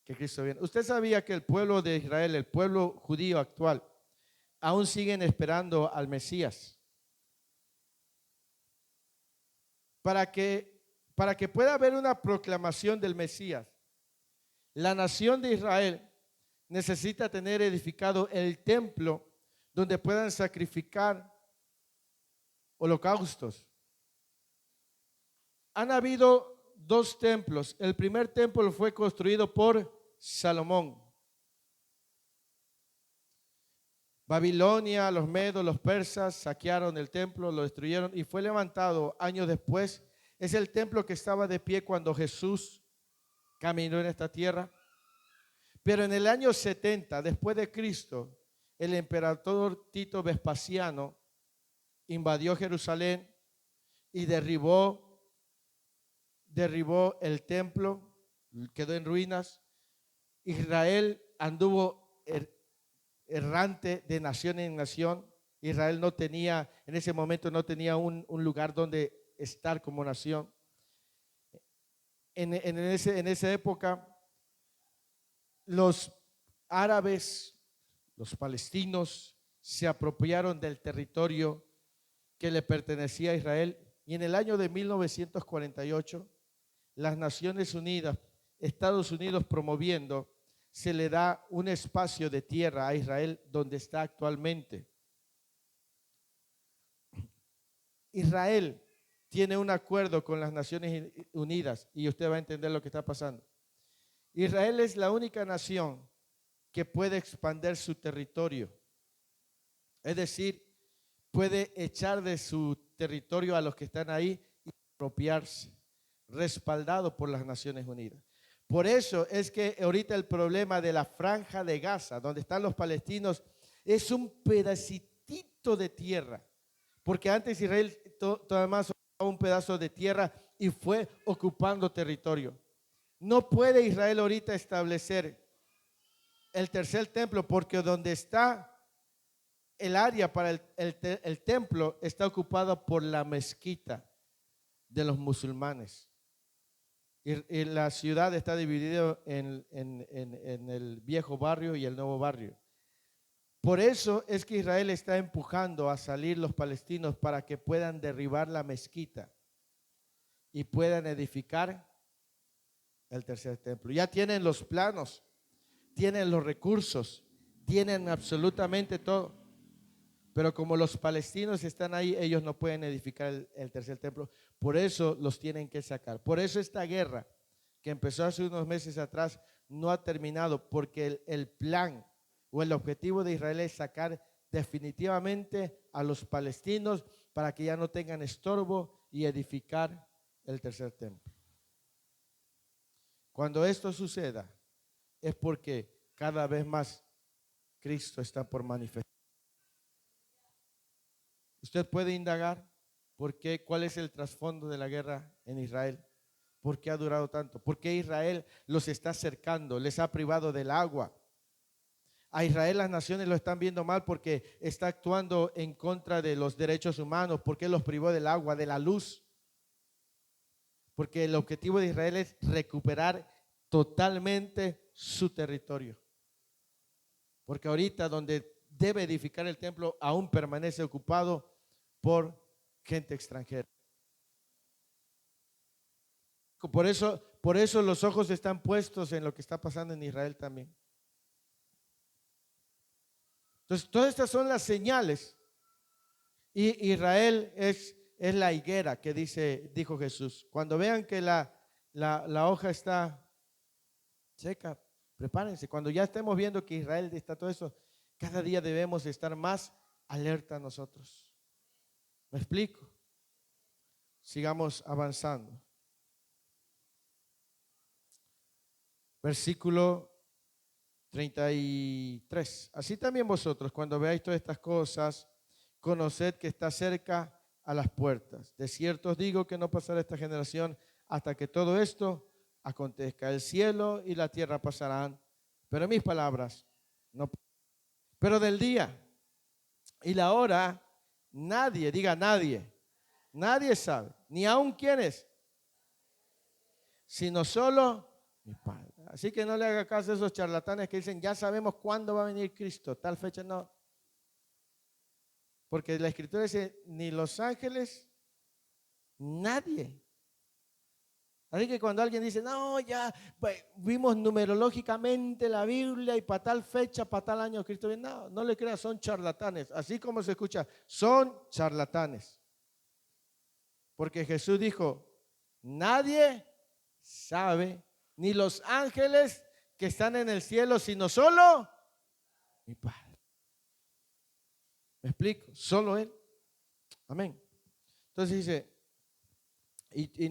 que Cristo viene. Usted sabía que el pueblo de Israel, el pueblo judío actual, aún siguen esperando al Mesías. Para que pueda haber una proclamación del Mesías, la nación de Israel necesita tener edificado el templo donde puedan sacrificar holocaustos. Han habido dos templos. El primer templo fue construido por Salomón. Babilonia, los medos, los persas saquearon el templo, lo destruyeron y fue levantado años después. Es el templo que estaba de pie cuando Jesús caminó en esta tierra. Pero en el año 70 después de Cristo, el emperador Tito Vespasiano invadió Jerusalén y derribó el templo, quedó en ruinas. Israel anduvo errante de nación en nación. Israel no tenía, en ese momento no tenía un lugar donde estar como nación. En esa época, los árabes, los palestinos, se apropiaron del territorio que le pertenecía a Israel. Y en el año de 1948, las Naciones Unidas, Estados Unidos promoviendo, se le da un espacio de tierra a Israel donde está actualmente. Israel tiene un acuerdo con las Naciones Unidas y usted va a entender lo que está pasando. Israel es la única nación que puede expandir su territorio. Es decir, puede echar de su territorio a los que están ahí y apropiarse, respaldado por las Naciones Unidas. Por eso es que ahorita el problema de la franja de Gaza, donde están los palestinos, es un pedacito de tierra. Porque antes Israel todavía más un pedazo de tierra y fue ocupando territorio. No puede Israel ahorita establecer el tercer templo porque donde está el área para el templo está ocupada por la mezquita de los musulmanes. Y la ciudad está dividida en el viejo barrio y el nuevo barrio. Por eso es que Israel está empujando a salir los palestinos para que puedan derribar la mezquita y puedan edificar el tercer templo. Ya tienen los planos, tienen los recursos, tienen absolutamente todo. Pero como los palestinos están ahí, ellos no pueden edificar el tercer templo. Por eso los tienen que sacar. Por eso esta guerra que empezó hace unos meses atrás no ha terminado, porque el plan o el objetivo de Israel es sacar definitivamente a los palestinos para que ya no tengan estorbo y edificar el tercer templo. Cuando esto suceda es porque cada vez más Cristo está por manifestar. Usted puede indagar cuál es el trasfondo de la guerra en Israel. ¿Por qué ha durado tanto? ¿Por qué Israel los está cercando? Les ha privado del agua. A Israel las naciones lo están viendo mal porque está actuando en contra de los derechos humanos. ¿Por qué los privó del agua, de la luz? Porque el objetivo de Israel es recuperar totalmente su territorio. Porque ahorita donde debe edificar el templo aún permanece ocupado por gente extranjera. Por eso los ojos están puestos en lo que está pasando en Israel también. Entonces, todas estas son las señales Y Israel es la higuera que dijo Jesús. Cuando vean que la hoja está seca, prepárense. Cuando ya estemos viendo que Israel está todo eso, cada día debemos estar más alerta nosotros. ¿Me explico? Sigamos avanzando. Versículo 33. Así también vosotros, cuando veáis todas estas cosas, conoced que está cerca a las puertas. De cierto os digo que no pasará esta generación hasta que todo esto acontezca. El cielo y la tierra pasarán, pero mis palabras no. Pero del día y la hora nadie, diga nadie sabe, ni aun quiénes, sino solo mi Padre. Así que no le haga caso a esos charlatanes que dicen, ya sabemos cuándo va a venir Cristo, tal fecha no. Porque la Escritura dice, ni los ángeles, nadie. Así que cuando alguien dice, no, ya vimos numerológicamente la Biblia y para tal fecha, para tal año Cristo viene, no le creas, son charlatanes. Así como se escucha, son charlatanes. Porque Jesús dijo, nadie sabe, ni los ángeles que están en el cielo, sino solo mi Padre. ¿Me explico? Solo Él. Amén. Entonces dice, y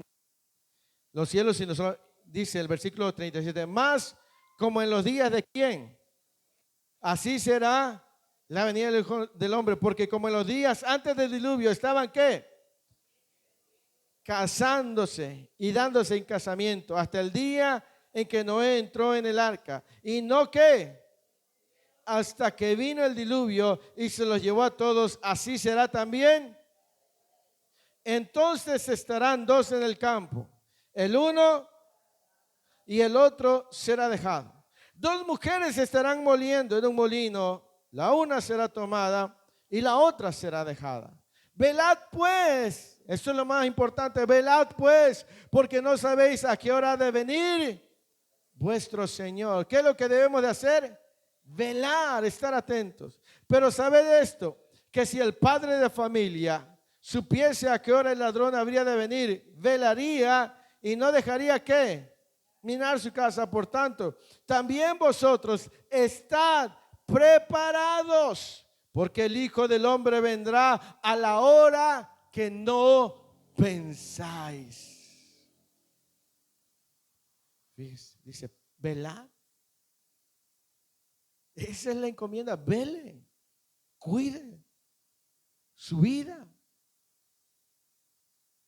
los cielos, sino solo, dice el versículo 37, más como en los días de ¿quién? Así será la venida del hombre, porque como en los días antes del diluvio estaban ¿qué? Casándose y dándose en casamiento hasta el día en que Noé entró en el arca. Y no ¿qué? Hasta que vino el diluvio y se los llevó a todos, así será también. Entonces estarán dos en el campo, el uno y el otro será dejado. Dos mujeres estarán moliendo en un molino, la una será tomada y la otra será dejada. Velad pues, eso es lo más importante, velad pues, porque no sabéis a qué hora ha de venir vuestro Señor. ¿Qué es lo que debemos de hacer? Velar, estar atentos. Pero sabed esto, que si el padre de familia supiese a qué hora el ladrón habría de venir, velaría y no dejaría ¿qué? Minar su casa. Por tanto, también vosotros estad preparados, porque el Hijo del Hombre vendrá a la hora que no pensáis. Dice, velad. Esa es la encomienda. Vele, cuide su vida,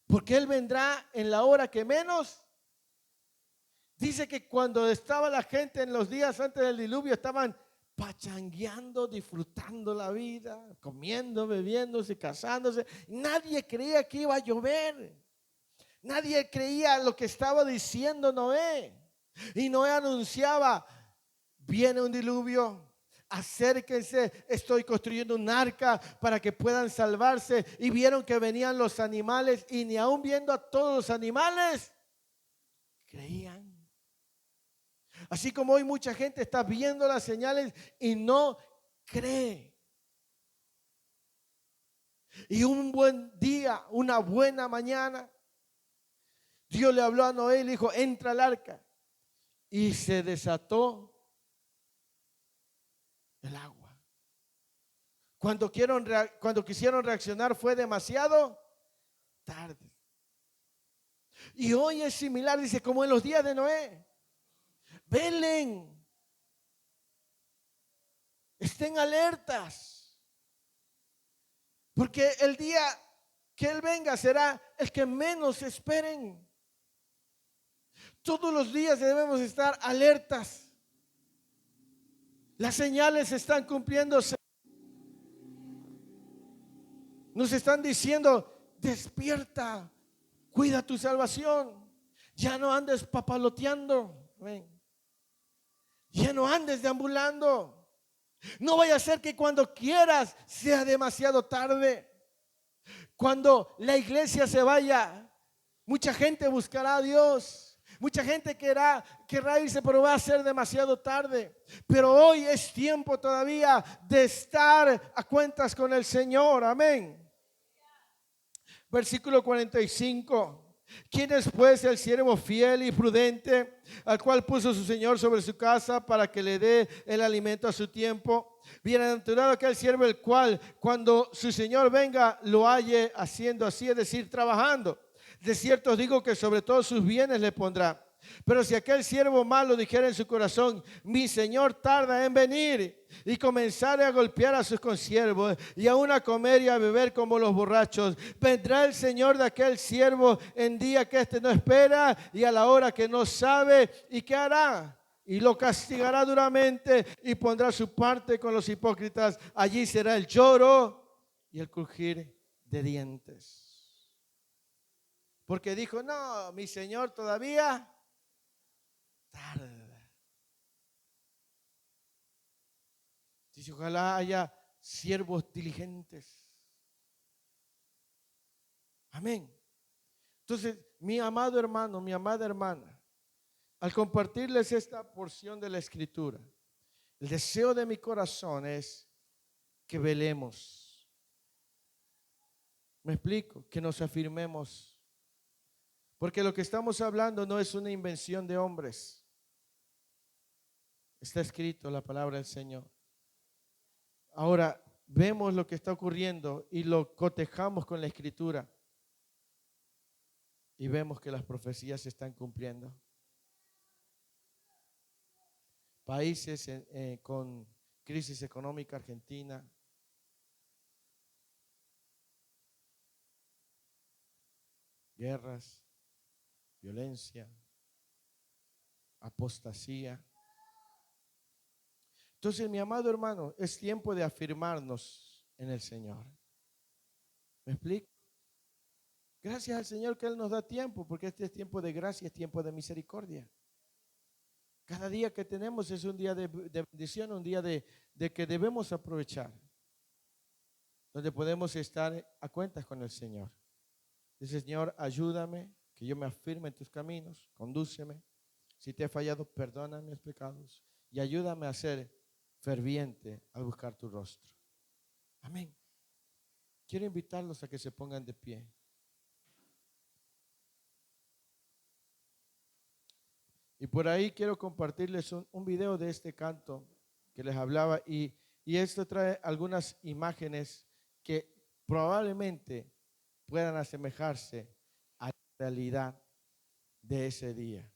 porque Él vendrá en la hora que menos. Dice que cuando estaba la gente en los días antes del diluvio, estaban pachangueando, disfrutando la vida, comiendo, bebiéndose, casándose. Nadie creía que iba a llover. Nadie creía lo que estaba diciendo Noé. Y Noé anunciaba, viene un diluvio, acérquense, estoy construyendo un arca para que puedan salvarse. Y vieron que venían los animales y ni aun viendo a todos los animales, creían. Así como hoy mucha gente está viendo las señales y no cree. Y un buen día, una buena mañana, Dios le habló a Noé y le dijo, entra al arca. Y se desató el agua. Cuando quisieron reaccionar fue demasiado tarde. Y hoy es similar, dice, como en los días de Noé. Velen, estén alertas, porque el día que Él venga será el que menos esperen. Todos los días debemos estar alertas. Las señales están cumpliéndose. Nos están diciendo, despierta, cuida tu salvación. Ya no andes papaloteando. Amén. Ya no andes deambulando. No vaya a ser que cuando quieras sea demasiado tarde. Cuando la iglesia se vaya, mucha gente buscará a Dios. Mucha gente querrá irse, pero va a ser demasiado tarde. Pero hoy es tiempo todavía de estar a cuentas con el Señor. Amén. Versículo 45. ¿Quién es pues el siervo fiel y prudente, al cual puso su Señor sobre su casa para que le dé el alimento a su tiempo? Bienaventurado aquel siervo el cual, cuando su Señor venga, lo halle haciendo así, es decir, trabajando. De cierto os digo que sobre todos sus bienes le pondrá. Pero si aquel siervo malo dijera en su corazón: mi Señor tarda en venir, y comenzare a golpear a sus consiervos y aún a comer y a beber como los borrachos, vendrá el Señor de aquel siervo en día que éste no espera y a la hora que no sabe, ¿y qué hará? Y lo castigará duramente y pondrá su parte con los hipócritas. Allí será el lloro y el crujir de dientes. Porque dijo: no, mi Señor todavía tarda. Dice: ojalá haya siervos diligentes. Amén. Entonces, mi amado hermano, mi amada hermana, al compartirles esta porción de la Escritura, el deseo de mi corazón es que velemos. ¿Me explico? Que nos afirmemos. Porque lo que estamos hablando no es una invención de hombres. Está escrito la palabra del Señor. Ahora vemos lo que está ocurriendo y lo cotejamos con la Escritura. Y vemos que las profecías se están cumpliendo. Países con crisis económica, Argentina, guerras, violencia, apostasía. Entonces, mi amado hermano, es tiempo de afirmarnos en el Señor. ¿Me explico? Gracias al Señor que Él nos da tiempo, porque este es tiempo de gracia, es tiempo de misericordia. Cada día que tenemos es un día de bendición, un día de que debemos aprovechar, donde podemos estar a cuentas con el Señor. Dice: Señor, ayúdame, que yo me afirme en tus caminos, condúceme. Si te he fallado, perdona mis pecados y ayúdame a ser ferviente al buscar tu rostro. Amén. Quiero invitarlos a que se pongan de pie. Y por ahí quiero compartirles un video de este canto que les hablaba, y esto trae algunas imágenes que probablemente puedan asemejarse a la realidad de ese día.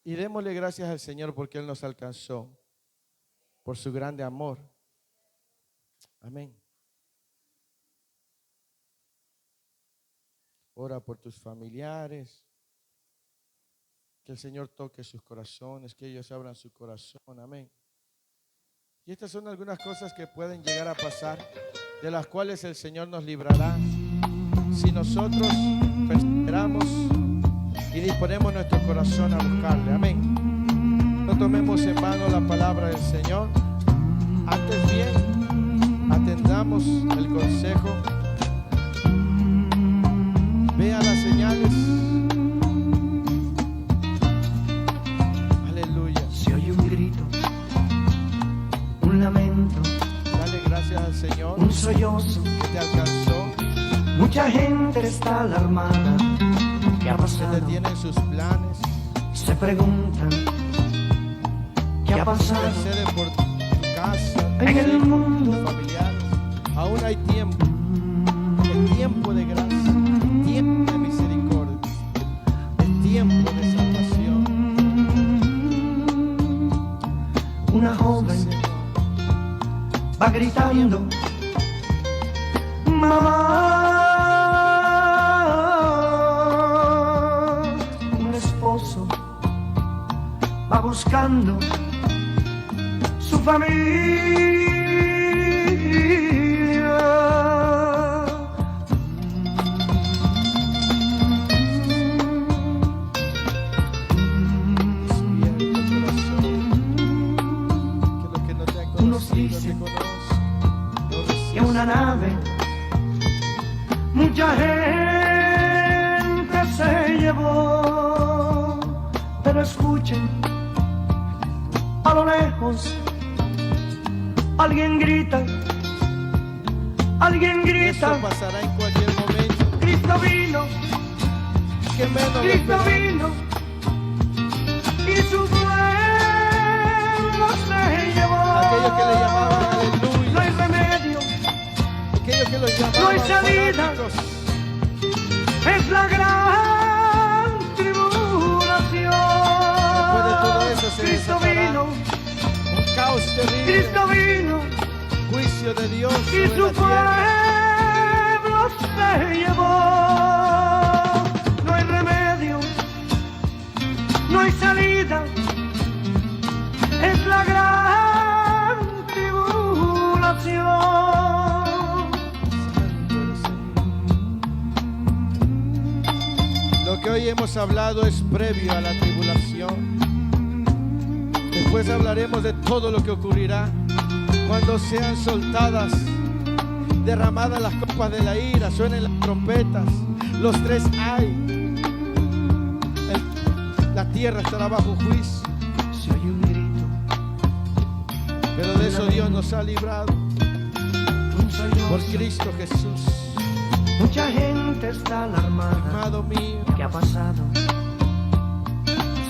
Y démosle gracias al Señor porque Él nos alcanzó, por su grande amor. Amén. Ora por tus familiares, que el Señor toque sus corazones, que ellos abran su corazón. Amén. Y estas son algunas cosas que pueden llegar a pasar, de las cuales el Señor nos librará si nosotros perseveramos y disponemos nuestro corazón a buscarle. Amén. No tomemos en vano la palabra del Señor. Antes bien, atendamos el consejo. Vea las señales. Aleluya. Se oye un grito, un lamento. Dale gracias al Señor, un sollozo, que te alcanzó. Mucha gente está alarmada. ¿Qué ha pasado? Se detienen sus planes. Se preguntan ¿qué ha pasado? Intercede por tu casa, en el mundo, tus familiares. Aún hay tiempo. Es tiempo de gracia, tiempo de misericordia, es tiempo de salvación. Una joven va gritando: mamá. Un esposo va buscando su familia. Que una nave mucha gente se llevó, pero escuchen a lo lejos Alguien grita, alguien grita. Eso pasará en cualquier momento. Cristo vino, Que menos lo Cristo esperamos. vino y su pueblo se llevó. Aquellos que le llamaban No hay aleluya, remedio, aquellos que los No llamaban hay salida. fanáticos, es la gran tribulación. después de todo eso se Cristo desatará vino, un caos terrible, Cristo vino juicio de Dios y sobre su la tierra. pueblo se llevó. No hay remedio, no hay salida, es la gran tribulación. Lo que hoy hemos hablado es previo a la tribulación. Después hablaremos de todo lo que ocurrirá cuando sean soltadas, derramadas las copas de la ira, suenen las trompetas, los tres ay. La tierra estará bajo juicio, Se oye un grito, pero de eso Dios nos ha librado un sollozo. por Cristo Jesús. Mucha gente está alarmada. Amado mío, ¿Qué ha pasado?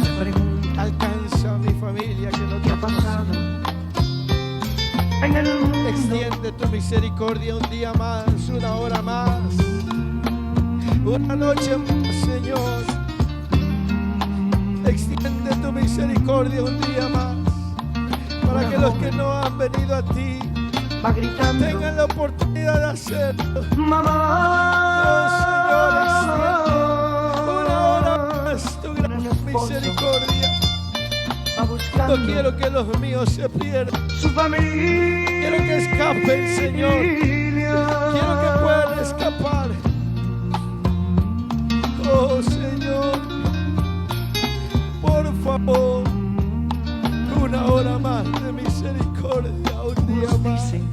Se pregunta, alcanza a mi familia que no ¿qué te ha pasado? En el mundo Extiende tu misericordia un día más, una hora más, una noche más, Señor. Extiende tu misericordia un día más, para que los que no han venido a ti va gritando, tengan la oportunidad de hacerlo. mamá. Una hora más, tu gran misericordia. Va buscando No quiero que los míos se pierdan. su familia. Quiero que escapen, Señor. Quiero que puedan escapar. Oh, Señor, por favor, una hora más de misericordia, un día Unos más. dicen